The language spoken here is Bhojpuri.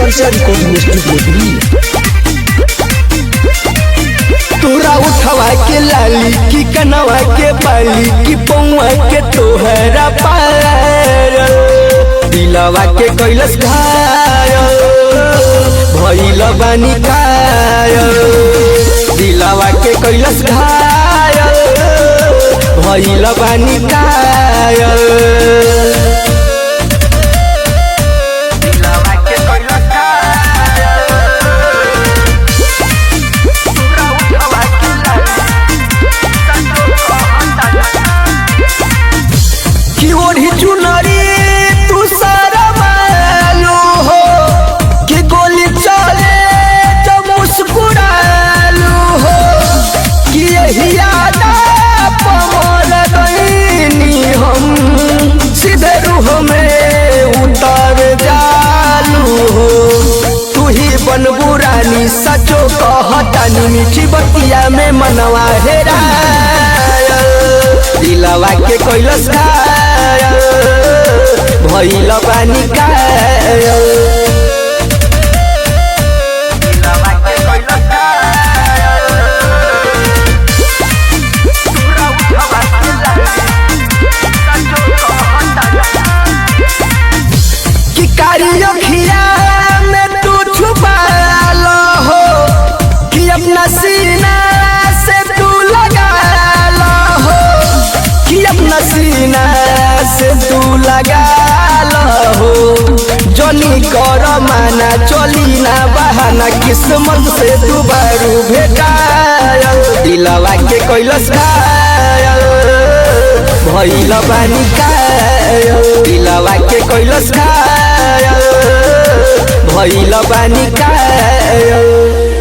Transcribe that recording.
चर्चा रिकॉर्डिंग स्टूडियो। तोरा उठवा के लाली की कनवा के बाली की पौवा के तोहरा पार दिलवा के कैलस घायल भइल बानी कायल दिलवा के कैलस घायल भइल बानी कायल। बनबुरानी सचो कहतानी मीठी बतिया में मनवा हेरा दिलवा के कैलस घायल भइल बानी कायल। सीना से तू लगा लो अपना सीना से तू लगा लो जनी कर माना चली ना बहाना किस्मत से तू बारू भेटायल दिलवा के कैलस घायल भइल बानी कायल दिलवा के कैलस घायल भइल बानी कायल।